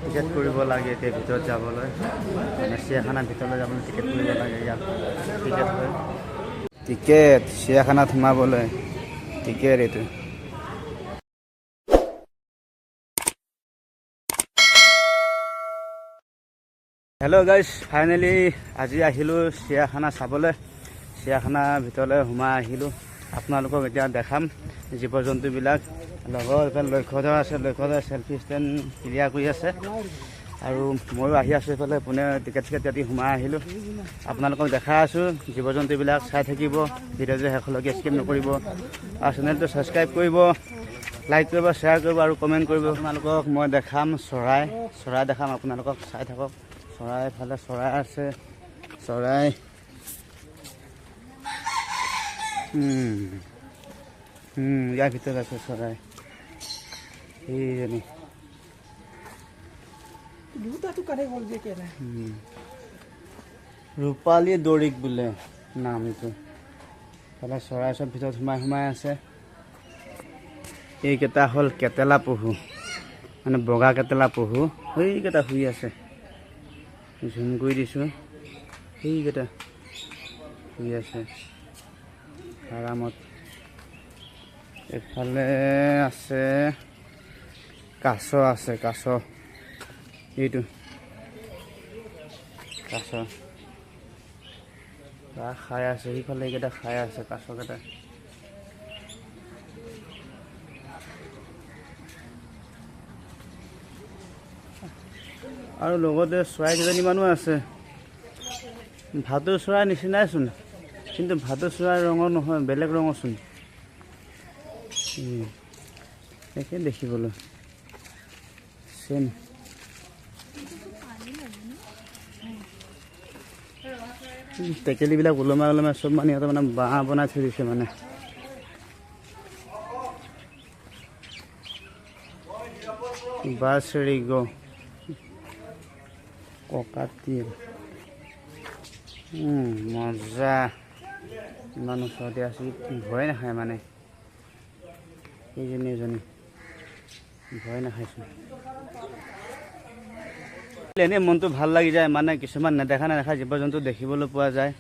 Ticket কৰিব লাগে এতিয়া ভিতৰত যাবলৈ, মানে চিৰিয়াখানাৰ ভিতৰলৈ যাবলৈ টিকেট কৰিব লাগে। ইয়াত টিকেট হয়, টিকেট চিৰিয়াখানাত সোমাবলৈ টিকেট এইটো। হেল্ল' গাইজ, ফাইনেলি আজি আহিলোঁ চিৰিয়াখানা চাবলৈ। চিৰিয়াখানাৰ ভিতৰলৈ সোমাই আহিলোঁ। আপোনালোকক এতিয়া দেখাম জীৱ জন্তুবিলাক। লগৰ এইফালে লক্ষ্যধৰ আছে, লক্ষ্যধৰ চেল্ফি ষ্টেণ্ড ক্লিয়াৰ কৰি আছে। আৰু ময়ো আহি আছোঁ এইফালে পোনে টিকেট কাটি সোমাই আহিলোঁ। আপোনালোকক দেখাই আছোঁ জীৱ জন্তুবিলাক, চাই থাকিব। ভিডিঅ'টো শেষলৈকে স্কিপ নকৰিব আৰু চেনেলটো ছাবস্ক্ৰাইব কৰিব, লাইক কৰিব, শ্বেয়াৰ কৰিব আৰু কমেণ্ট কৰিব। আপোনালোকক মই দেখাম চৰাই দেখাম, আপোনালোকক চাই থাকক। চৰাই ফালে চৰাই আছে, চৰাই ইয়াৰ ভিতৰত আছে চৰাই। এইজনী ৰূপালী দৰিক বোলে নাম এইটো। ফালে চৰাই চব ভিতৰত সোমাই আছে। এইকেইটা হ'ল কেটেলা পহু, মানে বগা কেটেলা পহু। সেইকেইটা শুই আছে, ঝুম কৰি দিছোঁ। সেইকেইটা শুই আছে আৰামত। এইফালে আছে কাছ আছে, কাছ এইটো কাছ খাই আছে। সেইফালে এইকেইটা খাই আছে কাছকেইটা। আৰু লগতে চৰাই কেইজনীমানো আছে। ভাটৌ চৰাই নিচিনাইচোন, কিন্তু ভাটৌ চৰাই ৰঙৰ নহয়, বেলেগ ৰঙৰচোন। একে দেখিবলৈ চেম। টেকেলিবিলাক ওলমাই চব মানে সিহঁতে মানে বাঁহ বনাই থৈ দিছে মানে। বাছৰিগ ককাতিল মজা। ইমান ওচৰতে আছোঁ, ভয় নাখায় মানে। এজনী ভয় নাখাইছোঁ। এনেই মনটো ভাল লাগি যায়, মানে কিছুমান নেদেখা জীৱ জন্তু দেখিবলৈ পোৱা যায়।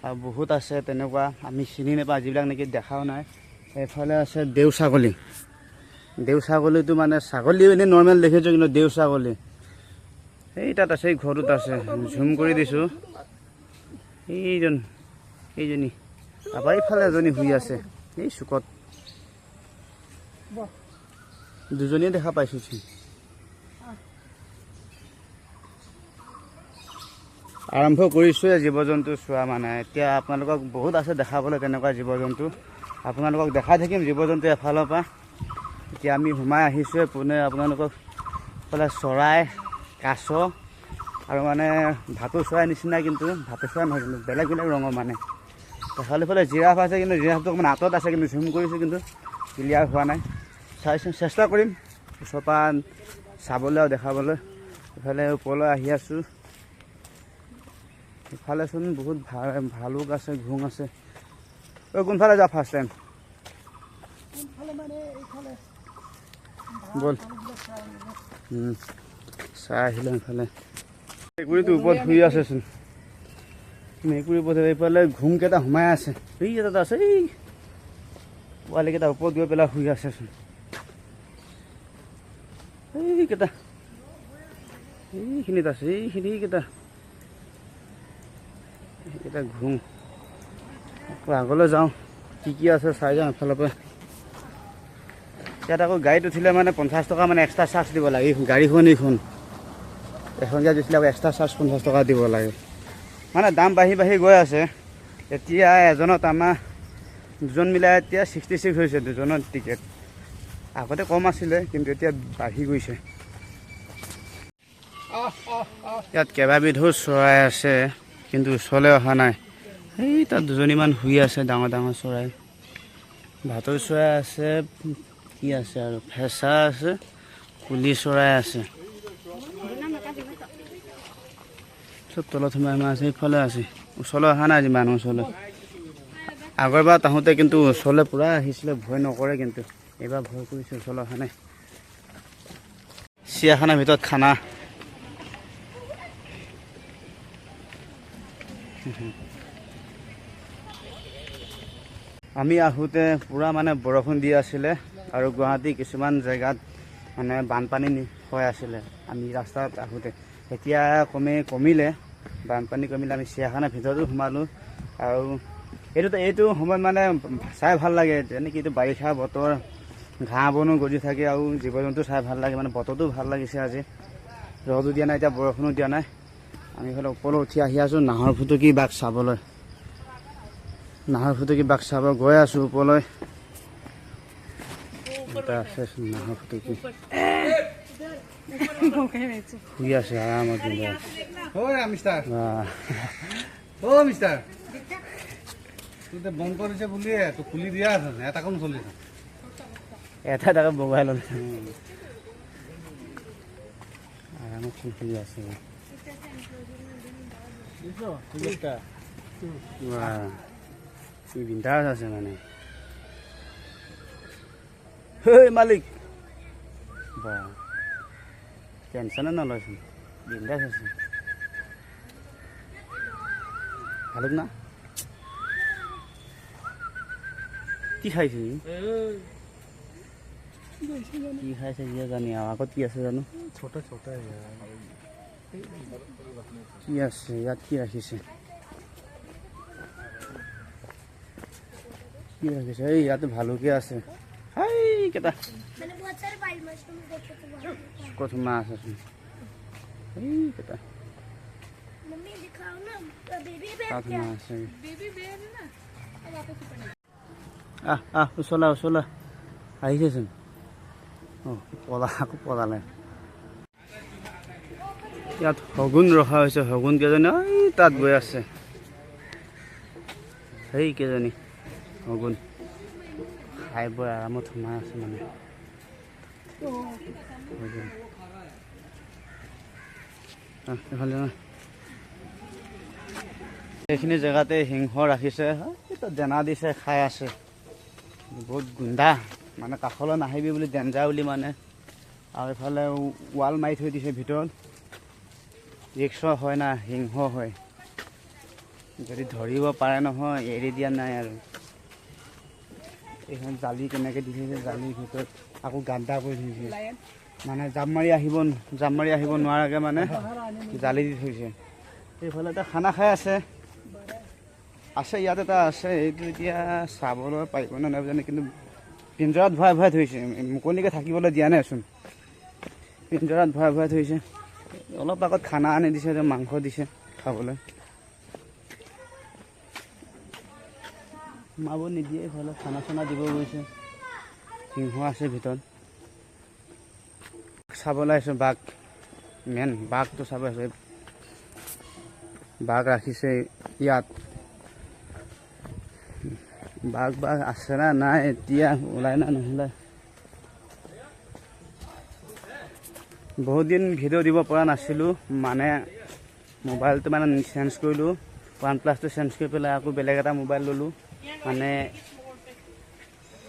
আৰু বহুত আছে তেনেকুৱা আমি চিনি নাপাওঁ, যিবিলাক নেকি দেখাও নাই। এইফালে আছে দেও ছাগলী। দেও ছাগলীটো মানে ছাগলীও এনেই নৰ্মেল দেখিছোঁ, কিন্তু দেও ছাগলী এই তাত আছে, এই ঘৰটোত আছে। ঝুম কৰি দিছোঁ। এইজনী তাৰপৰা এইফালে এজনী শুই আছে এই চুকত। দুজনীয়ে দেখা পাইছোঁ। আৰম্ভ কৰিছোঁৱে জীৱ জন্তু চোৱা মানে। এতিয়া আপোনালোকক বহুত আছে দেখাবলৈ তেনেকুৱা জীৱ জন্তু। আপোনালোকক দেখাই থাকিম জীৱ জন্তু এফালৰ পৰা। এতিয়া আমি সোমাই আহিছোঁৱে পোনে। আপোনালোকক এইফালে চৰাই, কাছ আৰু মানে ভাটৌ চৰাই নিচিনা, কিন্তু ভাটৌ চৰাই নহয়, কিন্তু বেলেগ ৰঙৰ মানে। এইফালে জিৰাফ আছে, কিন্তু জিৰাফটো অকণমান আঁতৰত আছে, কিন্তু ঝুম কৰিছোঁ, কিন্তু ক্লিয়াৰ হোৱা নাই। চেষ্টা কৰিম ওচৰৰ পৰা চাবলৈ আৰু দেখাবলৈ। এইফালে ওপৰলৈ আহি আছোঁ। ইফালেচোন বহুত ভালুক আছে, ঘোং আছে। কোনফালে যা ফাৰ্ষ্ট টাইম ব'ল চাই আহিলোঁ। এইফালে মেকুৰীটো ওপৰত শুই আছেচোন। মেকুৰীৰ ওপৰত এইফালে ঘোংকেইটা সোমাই আছে। এই এটা আছে, এই পোৱালিকেইটা ওপৰত গৈ পেলাই শুই আছেচোন। এইকেইটা এইখিনিত আছে, এইকেইটা ঘোং। আকৌ আগলৈ যাওঁ, কি আছে চাই যাওঁ এফালৰ পৰা। ইয়াত আকৌ গাড়ীত উঠিলে মানে 50 টকা মানে এক্সট্ৰা চাৰ্জ দিব লাগে। গাড়ীখন এখন যে দিছিলে আকৌ এক্সট্ৰা চাৰ্জ 50 টকা দিব লাগে। মানে দাম বাঢ়ি গৈ আছে। এতিয়া এজনত আমাৰ দুজন মিলাই এতিয়া 66 হৈছে দুজনৰ টিকেট। আগতে কম আছিলে, কিন্তু এতিয়া বাঢ়ি গৈছে। ইয়াত কেইবাবিধো চৰাই আছে, কিন্তু ওচৰলৈ অহা নাই। এই তাত দুজনীমান শুই আছে, ডাঙৰ চৰাই। ভাটৌ চৰাই আছে, কি আছে আৰু ফেঁচা আছে, কুলি চৰাই আছে। চব তলত সোমাই আছে। এইফালে আছে, ওচৰলৈ অহা নাই যিমান ওচৰলৈ। আগৰবাৰ তাহোঁতে কিন্তু ওচৰলৈ পূৰা আহিছিলে, ভয় নকৰে, কিন্তু এইবাৰ ভয় কৰিছে, ওচৰলৈ অহা নাই। চিৰিয়াখানাৰ ভিতৰত খানা। আমি আহোঁতে পূৰা মানে বৰষুণ দি আছিলে আৰু গুৱাহাটী কিছুমান জেগাত মানে বানপানী হৈ আছিলে আমি ৰাস্তাত আহোঁতে। এতিয়া কমিলে, বানপানী কমিলে। আমি চিৰিয়াখানাৰ ভিতৰতো সোমালোঁ আৰু এইটো সময়ত মানে চাই ভাল লাগে, যেনেকৈ এইটো বাৰিষা বতৰ, ঘাঁহ বনো গজি থাকে আৰু জীৱ জন্তু চাই ভাল লাগে। মানে বতৰটো ভাল লাগিছে আজি, ৰ'দো দিয়া নাই, এতিয়া বৰষুণো দিয়া নাই। আমি এইফালে ওপৰলৈ উঠি আহি আছোঁ নাহৰ ফুটুকী বাঘ চাবলৈ। নাহৰ ফুটুকী বাঘ চাব গৈ আছোঁ ওপৰলৈ। এটা আছে নাহৰ ফুটুকী, শুই আছে আৰামত। বন্ধ কৰিছে বুলিয়ে তো খুলি দিয়া আছে, এটা কম চলিছে, এটা তাকে বগাই ল'লে আৰামত শুই আছে। বিন্দাছ আছে মানে। হেই মালিক, বা টেনশ্যনে নলয়চোন, বিন্দাছ আছে। ভালুক না কি খাইছে, কি খাইছে ইয়ে জানি। আৰু আগত কি আছে জানো, কি আছে ইয়াত, কি ৰাখিছে, কি ৰাখিছে। এই ইয়াতে ভালুকে আছে, কেইটা কত মাছ আছে, কেইটা আছে। ওচলা আহিছেচোন। আকৌ পলালে। ইয়াত শগুন ৰখা হৈছে, শগুন কেইজনী তাত বৈ আছে। সেই কেইজনী শগুন খাই বৈ আৰামত সোমাই আছে মানে। এইখিনি জেগাতে সিংহ ৰাখিছে, দানা দিছে, খাই আছে। বহুত গুণ্ডা মানে, কাষলৈ নাহিবি বুলি, ডেঞ্জাৰ বুলি মানে। আৰু এইফালে ৱাল মাৰি থৈ দিছে ভিতৰত, ৰিক্স হয় না, সিংহ হয়, যদি ধৰিব পাৰে নহয় এৰি দিয়া নাই আৰু। এইখন জালি কেনেকৈ দিছে, জালিৰ ভিতৰত আকৌ গাদ্দা কৰি থৈছে, মানে জাপ মাৰি আহিব নোৱাৰাকৈ মানে জালি দি থৈছে। এইফালে এটা খানা খাই আছে, ইয়াত এটা আছে। এইটো এতিয়া চাবলৈ পাৰিব নে নাই জানো, কিন্তু পিঞ্জৰাত ভৰাই থৈছে, মুকলিকৈ থাকিবলৈ দিয়া নাইচোন। পিঞ্জৰাত ভৰাই থৈছে। অলপ আগত খানা আনি দিছে, মাংস দিছে খাবলৈ। সোমাব নিদিয়ে, এইফালে খানা চানা দিব গৈছে। সিংহ আছে ভিতৰত, চাবলৈ আহিছোঁ বাঘ, মেইন বাঘটো চাব আহিছোঁ। বাঘ ৰাখিছে ইয়াত, বাঘ আছে না নাই, এতিয়া ওলাই না নোলায়। বহুত দিন ভিডিঅ' দিব পৰা নাছিলোঁ, মানে মোবাইলটো মানে চেঞ্জ কৰিলোঁ, OnePlus চেঞ্জ কৰি পেলাই আকৌ বেলেগ এটা মোবাইল ল'লোঁ। মানে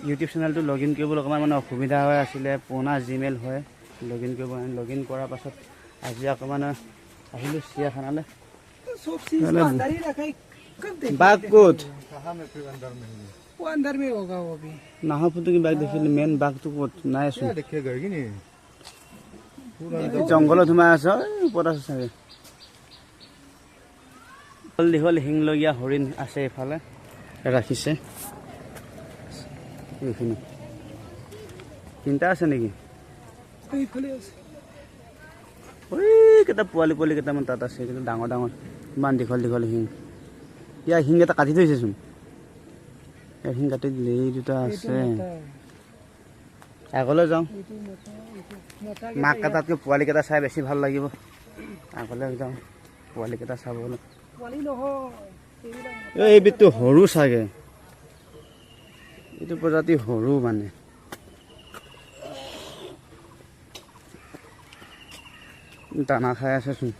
ইউটিউব চেনেলটো লগ ইন কৰিবলৈ অকণমান মানে অসুবিধা হৈ আছিলে, পুৰণা জিমেইল হয়, লগ ইন কৰাৰ পাছত আজি অকণমান আহিলোঁ চিৰিয়াখানালৈ। बाघ कोट अंदर में होगा वो भी। नाहर फुटुकी बाघ देखिले, मेन बाघ तो कोट নাই আছে, देखेगा कि नहीं, जंगলত সোমাই আছে, ওপৰত আছে চাগে। দীঘল শিংলগীয়া হৰিণ আছে, এইফালে ৰাখিছে। এইখিনি তিনিটা আছে নেকি, কেইটা পোৱালি কেইটামান তাত আছে, কিন্তু ডাঙৰ ইমান দীঘল শিং। ইয়াৰ শিং এটা কাটি থৈছেচোন, ইয়াৰ শিং কাটি দিলে। এই দুটা আছে, আগলৈ যাওঁ। মাক কেইটাতকৈ পোৱালিকেইটা চাই বেছি ভাল লাগিব। আগলৈ যাওঁ পোৱালিকেইটা চাবলৈ। এইবিধটো সৰু চাগে, এইটো প্ৰজাতি সৰু মানে। দানা খাই আছেচোন।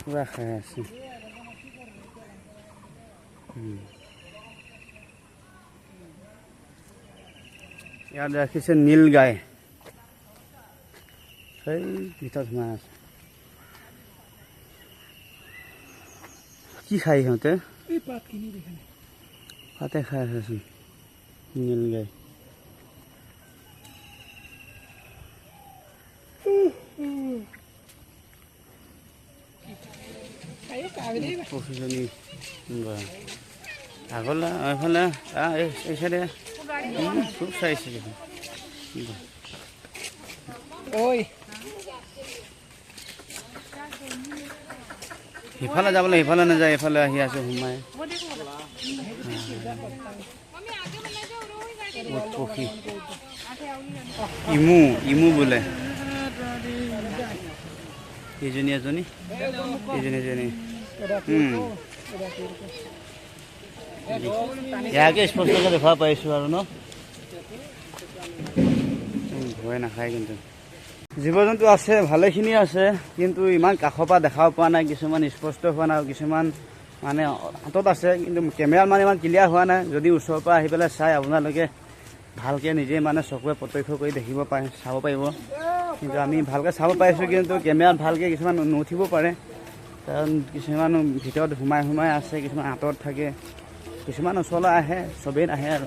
পুৰা খাই আছে। ইয়াত ৰাখিছে নীল গাই, সেই ভিতৰত সোমাই আছে। কি খাই সিহঁতে? পাতে খাই আছেচোন নীল গাই। পশুজনী আগলৈ এইফালে এই চাইডে খুব চাইছে দেখোন। সিফালে যাবলৈ সিফালে নাযায়, এইফালে আহি আছে সোমাই। পক্ষী ইমু বোলে, এজনী এজনী ইয়াকে স্পষ্টকৈ দেখা পাইছোঁ আৰু ন, ভয় নাখায়। কিন্তু জীৱ জন্তু আছে, ভালেখিনি আছে, কিন্তু ইমান কাষৰ পৰা দেখাব পৰা নাই। কিছুমান স্পষ্ট হোৱা নাই, কিছুমান মানে হাতত আছে, কিন্তু কেমেৰাত মানে ইমান ক্লিয়াৰ হোৱা নাই। যদি ওচৰৰ পৰা আহি পেলাই চাই আপোনালোকে ভালকৈ নিজে মানে চকুৰে প্ৰত্যক্ষ কৰি দেখিব পাৰে, চাব পাৰিব। কিন্তু আমি ভালকৈ চাব পাৰিছোঁ, কিন্তু কেমেৰাত ভালকৈ কিছুমান নুঠিব পাৰে, কাৰণ কিছুমান ভিতৰত সোমাই আছে, কিছুমান আঁতৰত থাকে, কিছুমান ওচৰলৈ আহে, চবেই নাহে আৰু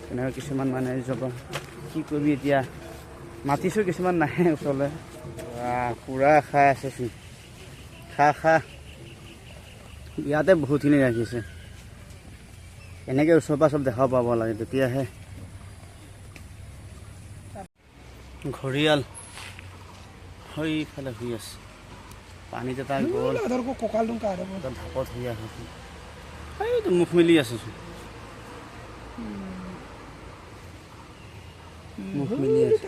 তেনেকৈ কিছুমান মানে যাব। কি কৰিবি এতিয়া, মাতিছোঁ, কিছুমান নাহে ওচৰলৈ। পূৰা খাই আছেচোন, খা ইয়াতে বহুতখিনি ৰাখিছে। এনেকৈ ওচৰৰ পৰা চব দেখাব পাব লাগে, তেতিয়াহে। ঘৰিয়াল সেইফালে শুই আছে, পানীত এটা গ'ল, ঢাপত শুই আছে, এইটো মুখ মেলি আছেচোন, মুখ মেলি আছে।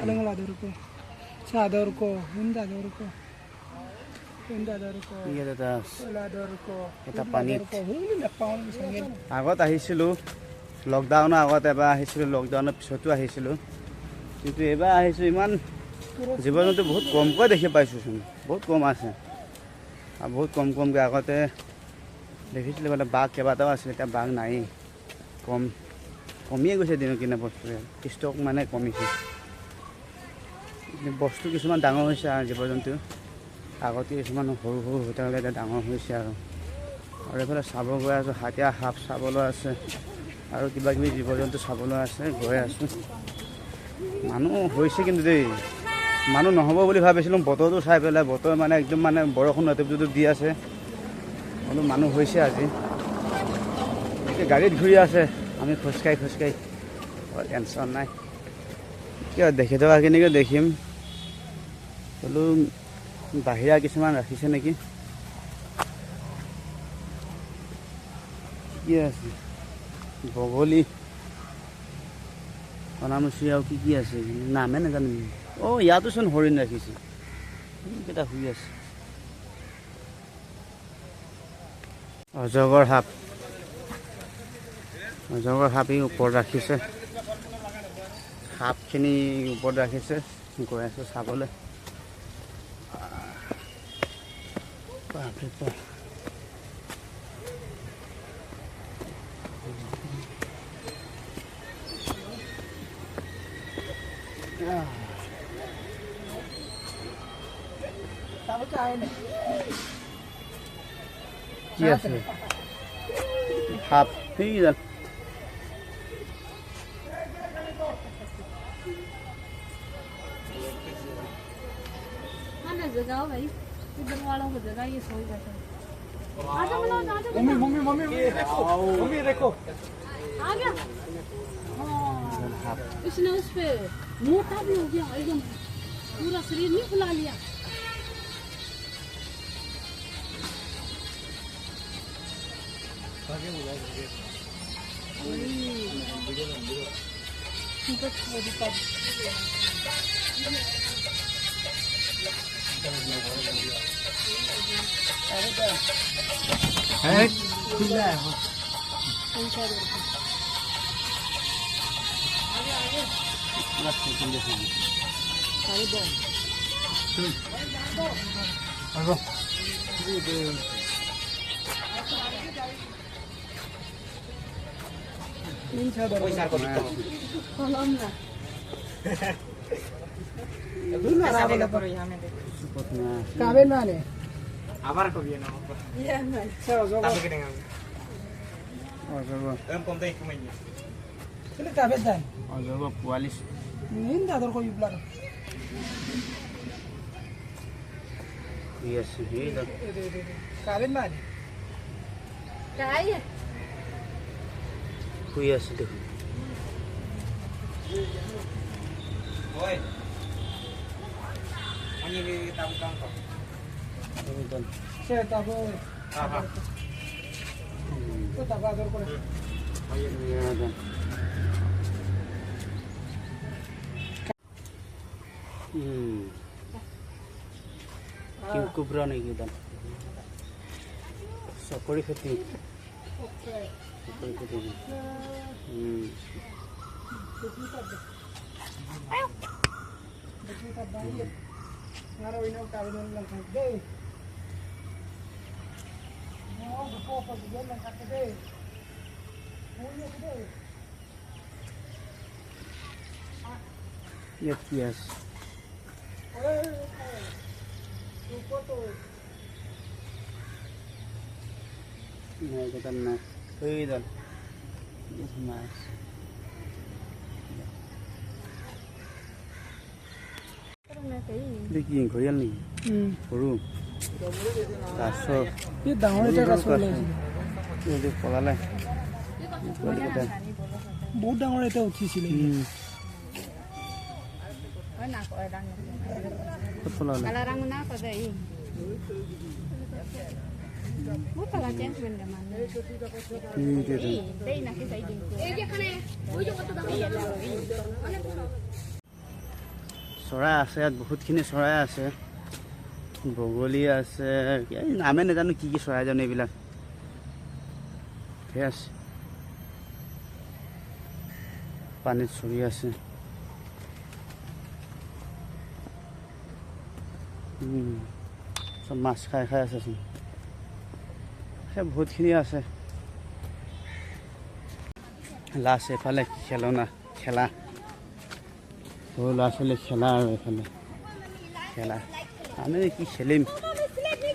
এটা পানীত আগত আহিছিলোঁ, লকডাউনৰ আগত এবাৰ আহিছিলোঁ, লকডাউনৰ পিছতো আহিছিলোঁ, কিন্তু এইবাৰ আহিছোঁ। ইমান জীৱ জন্তু বহুত কমকৈ দেখি পাইছোঁচোন, বহুত কম আছে, আৰু বহুত কমকৈ। আগতে দেখিছিলোঁ মানে বাঘ কেইবাটাও আছিল, এতিয়া বাঘ নায়েই, কমিয়ে গৈছে দিনক দিনে বস্তুৰে, ষ্টক মানে কমিছে। বস্তু কিছুমান ডাঙৰ হৈছে আৰু জীৱ জন্তু আগতে কিছুমান সৰু হৈ থাকোঁতে এতিয়া ডাঙৰ হৈছে আৰু এইফালে চাব গৈ আছোঁ, হাতীয়া সাপ চাবলৈ আছে, আৰু কিবা কিবি জীৱ জন্তু চাবলৈ আছে, গৈ আছোঁ। মানুহ হৈছে কিন্তু দেই, মানুহ নহ'ব বুলি ভাবিছিলোঁ। বতৰটো চাই পেলাই, বতৰ মানে একদম মানে বৰষুণ ৰাতিপুৱা দি আছে, অলপ মানুহ হৈছে আজি। এতিয়া গাড়ীত ঘূৰি আছে, আমি খোজকাঢ়ি টেনশ্যন নাই। কিয় দেখি থকাখিনিকে দেখিম, বোলো বাহিৰা কিছুমান ৰাখিছে নেকি। কি আছে, বগলী, কণামুচি, আৰু কি আছে নামে নাজানো। ইয়াতোচোন হৰিণ ৰাখিছে, কেইটা শুই আছে। অজগৰ সাপেই ওপৰত ৰাখিছে, সাপখিনি ওপৰত ৰাখিছে, গৈ আছোঁ চাবলৈ। কি আছে সাপ, ঠিক আছে। जगह भाई इधर वालों को जगह ये सो जाता है। मम्मी देखो आ गया। इसने उस पे मोटा भी हो गया, एकदम पूरा शरीर नहीं फुला लिया। কলম না কাবেন মানে আবার কবি না ইয়া নাই তাহলে কেন অজব এম কম তাই কমাই না কিন্তু কাবেন দান অজব 44 নিন দাদর কই ব্লাগ ইয়েস এই দেখ কাবেন মানে কাই শুই আছে দেখুন ওই আমি তাম কাম কর সে তারপর হ্যাঁ হ্যাঁ তো তারপর আদর করে কিং কুবরা নেই কিদান সকরি খেতি সকরি খেতি Ngaro ino kabenan lang kay. No, buko pa sigel lang kay. Muyo kay. yes Buko to. নাই কিদান না এই দান মাছ দেখি ঘৰিয়াল নেকি সৰু কাছ এই ডাঙৰ এটা কাছ ওলাইছে এইটো পলালে বহুত ডাঙৰ এটা উঠিছিলে হয় না কয় ডাঙৰ ক'ত পলালে কালাৰাং না কয় এই বহুত কালা চেঞ্জ বন্ধ মানে এই নাকি চাই দিন এই যেখানে ওই যে কত দাম চৰাই আছে ইয়াত বহুতখিনি চৰাই আছে বগলী আছে এই নামে নাজানো কি কি চৰাই জানো এইবিলাক ঠিক আছে পানীত চৰি আছে চব মাছ খাই খাই আছেচোন সেই বহুতখিনি আছে লাষ্ট এফালে খেলনা খেলা সৰু ল'ৰা ছোৱালী খেলা আৰু এইফালে খেলা আমি কি খেলিম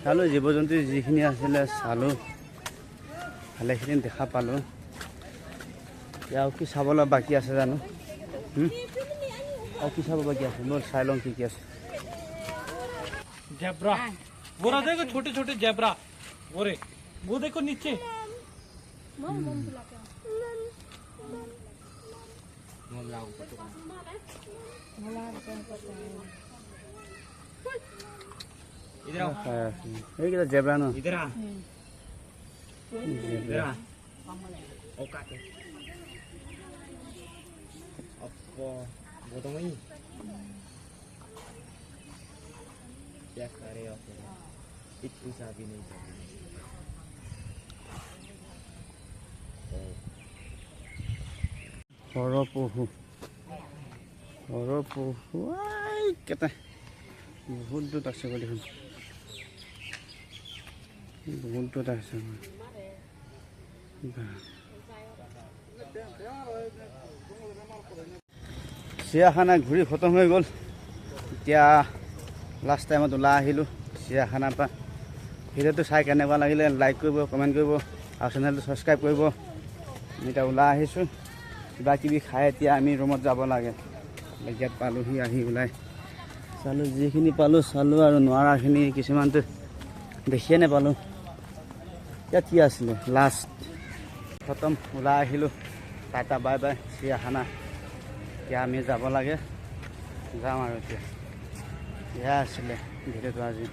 চালোঁ জীৱ জন্তু যিখিনি আছিলে চালোঁ ভালেখিনি দেখা পালোঁ এতিয়া আৰু কি চাবলৈ বাকী আছে জানো আৰু কি চাব বাকী আছে মই চাই লওঁ কি কি আছে जैबरा वो रहा देखो छोटे छोटे जैबरा वो रे वो देखो नीचे इधर आओ এইকেইটা জেব্ৰা ন इधर आ इधर आ ओ काके अपो वो तो वही क्या करे आप इतनी सा भी नहीं चाहिए সৰহ পহু কেইটা বহুত দূৰত আছে দেখোন বহুত দূৰত আছে চিৰিয়াখানা ঘূৰি খতম হৈ গ'ল এতিয়া লাষ্ট টাইমত ওলাই আহিলোঁ চিৰিয়াখানাৰ পৰা ভিডিঅ'টো চাই কেনেকুৱা লাগিলে লাইক কৰিব কমেণ্ট কৰিব আৰু চেনেলটো ছাবস্ক্ৰাইব কৰিব আমি এতিয়া ওলাই আহিছোঁ কিবা কিবি খাই এতিয়া আমি ৰুমত যাব লাগে ইয়াত পালোঁহি আহি ওলাই চালোঁ যিখিনি পালোঁ চালোঁ আৰু নোৱাৰাখিনি কিছুমানটো দেখিয়ে নাপালোঁ ইয়াত কি আছিলে লাষ্ট খতম ওলাই আহিলোঁ টাটা বাই বাই চিৰিয়াখানা এতিয়া আমি যাব লাগে যাম আৰু এতিয়া এয়া আছিলে ভিডিঅ'টো আজি